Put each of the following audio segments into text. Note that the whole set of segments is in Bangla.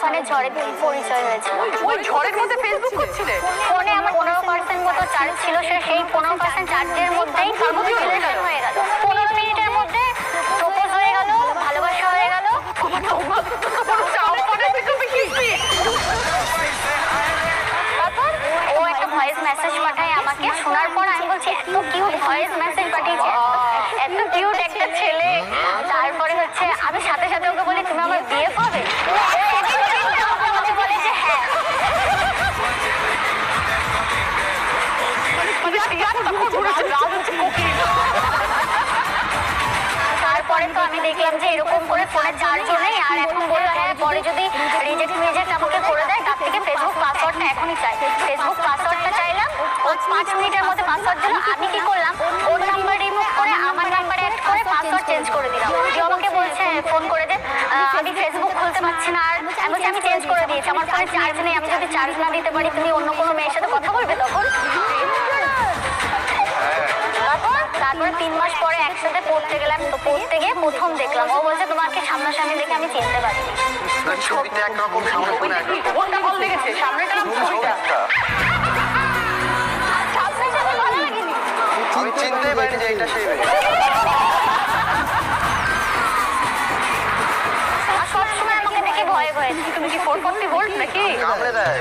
আমফানের ঝড়ে পরিচয় হয়েছিল। ওই ঝড়ের মধ্যে ফেসবুক করছিলে? ফোনে আমার 15% মতো চার্জ ছিল, সেই 15% চার্জের মধ্যেই রিলেশন হয়ে গেল। 15 মিনিটের মধ্যে প্রপোজ হয়ে গেল, ভালোবাসা হয়ে গেল। তারপর ও একটা ভয়েস মেসেজ পাঠায় আমাকে। শোনার পর আমি বলছি এত কিউট ভয়েস মেসেজ পাঠিয়েছে, এত কিউট একটা ছেলে। তারপরে হচ্ছে আমি সাথে সাথে ওকে বলি তুমি আমার বিয়ে করবে? আমাকে বলে যে হ্যাঁ। তারপরে তো আমি দেখলাম যে এরকম করে ফোনে চার্জও নেই, আর এখন বললো হ্যাঁ পরে যদি রিজেক্ট আমাকে করে দেয় তার থেকে ফেসবুক পাসওয়ার্ডটা এখনই চাই। ফেসবুক পাসওয়ার্ডটা চাইলাম, ও 5 মিনিটের মধ্যে পাসওয়ার্ড দিল। আমি কি করলাম, ওর নাম্বার রিমুভ করে আমার নাম্বারে অ্যাড করে পাসওয়ার্ড চেঞ্জ করে দিলাম। যে আমাকে বলছে ফোন করে যে আমি ফেসবুক খুলতে পারছি না, আর আমি বলছি আমি চেঞ্জ করে দিয়েছি, আমার ফোনে চার্জ নেই, আমি যদি চার্জ না দিতে পারি তুমি অন্য কোনো মেয়ের সাথে কথা বলবে তখন? তারপরে 3 মাস পরে একসাথে পড়তে গেলাম। তো পড়তে গিয়ে প্রথম দেখলাম, ও বলছে তোমাকে সামনাসামনি দেখে আমি চিনতে পারিনি। ছবিতে একরকম, সামনে কোনো একরকম। কোনটা ভালো লেগেছে? সামনেটা না ছবিটা? সামনাসামনি ভালো লাগেনি। আমি চিনতেই পারিনি যে এটা সেই মেয়ে। আর সবসময় আমাকে দেখে ভয়ে ভয়ে। তুমি কি 440 ভোল্ট নাকি? কামড়ে দেয়।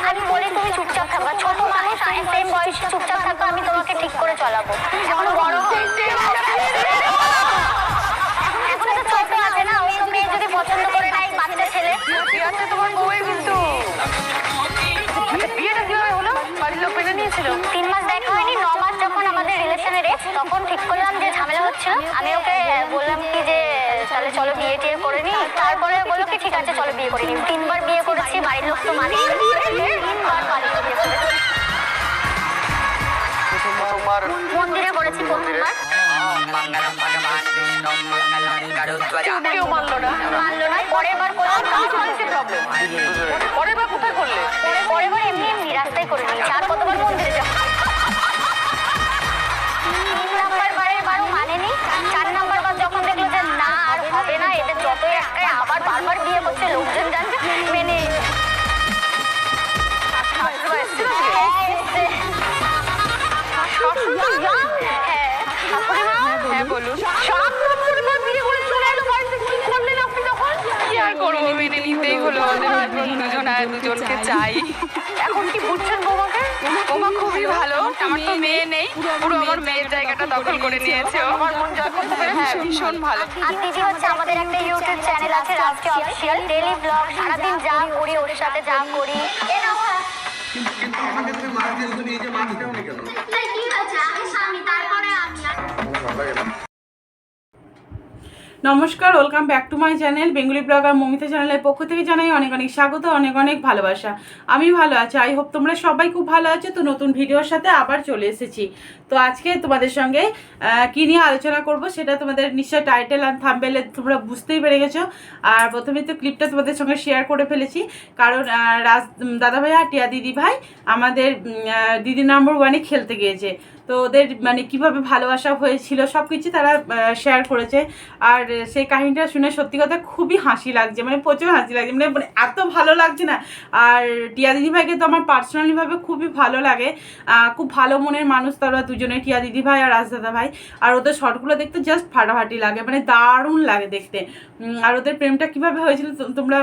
আমি বলি তুমি চুপচাপ থাকবা, ছোট মানুষ সেম বয়সে চুপচাপ থাকবা, আমি তোমাকে ঠিক করে চলাবো। এখন বড় হয়েছে, এখন তো ছোট আছে না, অন্য মেয়ে যদি পছন্দ করে না, এই বাচ্চা ছেলে। ঠিক আছে তোমার বউয়ের কিন্তু। বিয়েটা কিভাবে হলো? বাড়ির লোক মেনে নিয়েছিল? 3 মাস দেখা হয়নি, 9 মাস যখন আমাদের রিলেশনের এক্স, তখন ঠিক করলাম যে ঝামেলা হচ্ছিল। আমি ওকে বললাম কি যে তাহলে চলো বিয়ে টিয়ে করে নি। তারপরে বললো কি ঠিক আছে চলো বিয়ে করে নি। 3 বার বিয়ে করেছি, বাড়ির লোক তো মানে 3 বার বাড়িতে বিয়ে করেছি। প্রথমবার মন্দিরে করেছি প্রথমবার, কেউ মানলো না? মানলো না। পরের বার করলাম, প্রবলেম। পরের বার কোথায় করলে? পরের বার এমনি এমনি রাস্তায় করে নিয়েছি। আর কতবার মন্দিরে যাবো? 3 নাম্বার বারের বারও মানেনি। 4 নাম্বার বার যখন দেখলো যে না আর হবে না, এদের যতই একটাই আবার বারবার বিয়ে করছে, লোকজন জানছে, মেনে শাশুড়ি এসেছিল? হ্যাঁ বলুন। 7 নম্বর বার বিয়ে করে চলে এলো বাড়িতে, কি করলেন আপনি তখন? কি আর করবো, মেনে নিতেই হলো। দুজনকে চাই। এখন কি বুঝছেন বৌমাকে? বৌমা খুবই ভালো, আমার তো মেয়ে নেই, পুরো আমার মেয়ের জায়গাটা দখল করে নিয়েছে। আমার মন জয় করতে পেরে ভীষণ ভালো। আর দিদি হচ্ছে আমাদের একটা ইউটিউব চ্যানেল আছে রাষ্ট্রীয় অফিসিয়াল, ডেইলি ব্লগ, সারাদিন যা করি ওর সাথে যা করি। কিন্তু আমাকে তুমি মাছ দিয়ে শুনি, এই যে মাছ খাওনি কেন? কি হয়েছে? আগে স্বামী তারপরে আমি। নমস্কার, welcome back to my channel Bengali blogger Momita চ্যানেলের পক্ষ থেকে জানাই অনেক অনেক স্বাগত, অনেক অনেক ভালোবাসা। আমি ভালো আছি, আই হোপ তোমরা সবাই খুব ভালো আছো। তো নতুন ভিডিওর সাথে আবার চলে এসেছি। তো আজকে তোমাদের সঙ্গে কী নিয়ে আলোচনা করব সেটা তোমাদের নিশ্চয় টাইটেল আর থাম্বনেলে তোমরা বুঝতেই পেরে গেছো। আর প্রথমে তো ক্লিপটা তোমাদের সঙ্গে শেয়ার করে ফেলেছি, কারণ দাদাভাই আর টিয়া দিদি ভাই আমাদের দিদি নাম্বার 1-এ খেলতে গিয়েছে। তো ওদের মানে কীভাবে ভালোবাসা হয়েছিল সব কিছু তারা শেয়ার করেছে। আর সেই কাহিনীটা শুনে সত্যি কথা খুবই হাসি লাগছে, মানে প্রচুর হাসি লাগছে, মানে এত ভালো লাগছে না। আর টিয়া দিদিভাইকে তো আমার পার্সোনালিভাবে খুবই ভালো লাগে, খুব ভালো মনের মানুষ তারা দুজনে, টিয়া দিদিভাই আর রাজদাদা ভাই। আর ওদের শর্টগুলো দেখতে জাস্ট ফাটাফাটি লাগে, মানে দারুণ লাগে দেখতে। আর ওদের প্রেমটা কীভাবে হয়েছিল তোমরা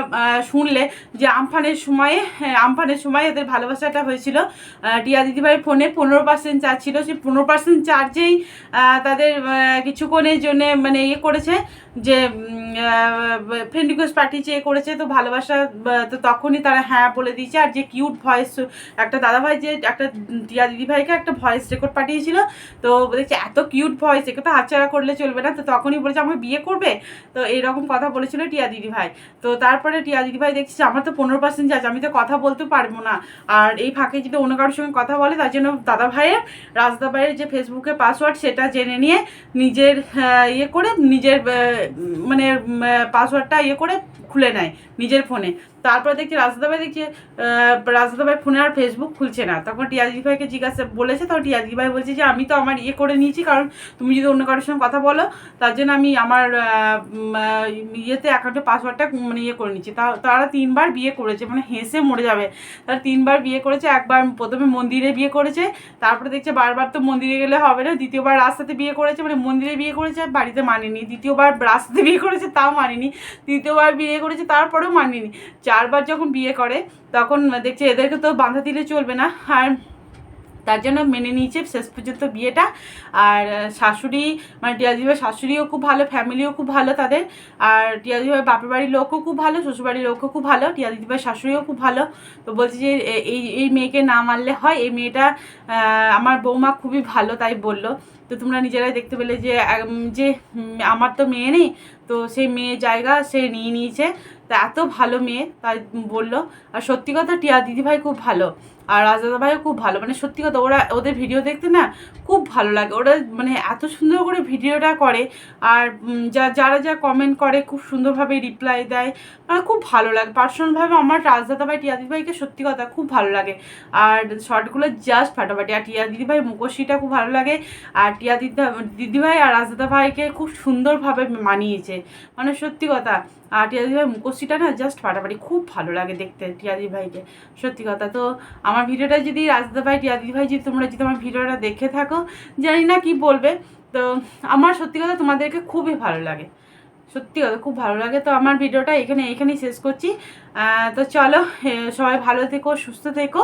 শুনলে, যে আমফানের সময় ওদের ভালোবাসাটা হয়েছিল। টিয়া দিদিভাইয়ের ফোনে 15% চার্জ ছিল, সেই 15% চার্জেই তাদের কিছুক্ষণের জন্য মানে ইয়ে করেছে, যে ফ্রেন্ড রিকোয়েস্ট পাঠিয়েছে, করেছে। তো ভালোবাসা তো তখনই তারা হ্যাঁ বলে দিয়েছে। আর যে কিউট ভয়েস একটা দাদাভাই যে একটা টিয়া দিদিভাইকে একটা ভয়েস রেকর্ড পাঠিয়েছিল, তো বলেছে এত কিউট ভয়েস, একে তো হাতছাড়া করলে চলবে না। তো তখনই বলেছে আমাকে বিয়ে করবে, তো এইরকম কথা বলেছিল টিয়া দিদিভাই। তো তারপরে টিয়া দিদিভাই দেখছি আমার তো 15% চার্জ, আমি তো কথা বলতে পারবো না। আর এই ফাঁকে যদি অন্য কারোর সঙ্গে কথা বলে, তার জন্য দাদাভাইয়ের রাজদাভাইয়ের যে ফেসবুকে পাসওয়ার্ড সেটা জেনে নিয়ে নিজের ইয়ে করে নিজের মানে পাসওয়ার্ডটা ইয়ে করে খুলে নেয় নিজের ফোনে। তারপর দেখছি রাজদাভাই দেখছি রাজদাভাই ফোনে আর ফেসবুক খুলছে না। তখন টিয়াদি ভাইকে জিজ্ঞাসা বলেছে, তখন টিয়াদি ভাই বলছে যে আমি তো আমার করে নিয়েছি, কারণ তুমি যদি অন্য কারোর সঙ্গে কথা বলো তার জন্য আমি আমার ইয়েতে অ্যাকাউন্টে পাসওয়ার্ডটা মানে করে নিচ্ছি। তারা 3বার বিয়ে করেছে, মানে হেসে মরে যাবে। তারা 3বার বিয়ে করেছে। একবার প্রথমে মন্দিরে বিয়ে করেছে, তারপরে দেখছে বারবার তো মন্দিরে গেলে হবে না, দ্বিতীয়বার রাস্তাতে বিয়ে করেছে, মানে মন্দিরে বিয়ে করেছে বাড়িতে মানেনি, দ্বিতীয়বার রাস্তাতে বিয়ে করেছে তাও মানেনি, তৃতীয়বার বিয়ে করেছে তারপরেও মানেনি, 4বার যখন বিয়ে করে তখন দেখছে এদেরকে তো বাঁধা দিলে চলবে না, আর তার জন্য মেনে নিয়েছে শেষ পর্যন্ত বিয়েটা। আর শাশুড়ি মানে টিয়াদিভাই শাশুড়িও খুব ভালো, ফ্যামিলিও খুব ভালো তাদের। আর টিয়াদিভাই বাপের বাড়ির লোকও খুব ভালো, শ্বশুরবাড়ির লোকও খুব ভালো, টিয়াদিভাই শাশুড়িও খুব ভালো। তো বলছি যে এই মেয়েকে না মানলে হয়, এই মেয়েটা আমার বৌমা খুবই ভালো তাই বললো। তো তোমরা নিজেরাই দেখতে পেলে যে আমার তো মেয়ে নেই, তো সেই মেয়ে জায়গা সে নিয়ে নিয়েছে। তা এত ভালো মেয়ে তাই বললো। আর সত্যি কথা টিয়া দিদিভাই খুব ভালো, আর রাজদাদা ভাইও খুব ভালো, মানে সত্যি কথা ওদের ভিডিও দেখতে না খুব ভালো লাগে। ওরা মানে এত সুন্দর করে ভিডিওটা করে, আর যারা কমেন্ট করে খুব সুন্দরভাবে রিপ্লাই দেয়, মানে খুব ভালো লাগে। পার্সোনালভাবে আমার রাজদাদা ভাই টিয়া দিদিভাইকে সত্যি কথা খুব ভালো লাগে, আর শর্টগুলো জাস্ট ফাটাফাটি। আর টিয়া দিদিভাই মুখোশিটা খুব ভালো লাগে, আর টিয়া দিদিভাই আর রাজদাদা ভাইকে খুব সুন্দরভাবে মানিয়েছে, মানে সত্যি কথা। আর টিয়া দিদিভাই মুখোশিটা না জাস্ট ফাটাফাটি, খুব ভালো লাগে দেখতে টিয়া দিদিভাইকে, সত্যি কথা। তো আমার ভিডিওটা যদি রাজদাদা ভাই টিয়া দিদিভাই যদি তোমরা আমার ভিডিওটা দেখে থাকো, জানি না কি বলবে, তো আমার সত্যি কথা তোমাদেরকে খুবই ভালো লাগে, সত্যি কথা খুব ভালো লাগে। তো আমার ভিডিওটা এখানেই শেষ করছি। তো চলো সবাই ভালো থেকো, সুস্থ থেকো,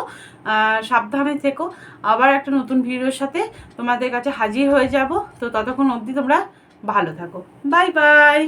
সাবধানে থেকো। আবার একটা নতুন ভিডিওর সাথে তোমাদের কাছে হাজির হয়ে যাব। তো ততক্ষণ অবধি তোমরা ভালো থাকো। Bye bye.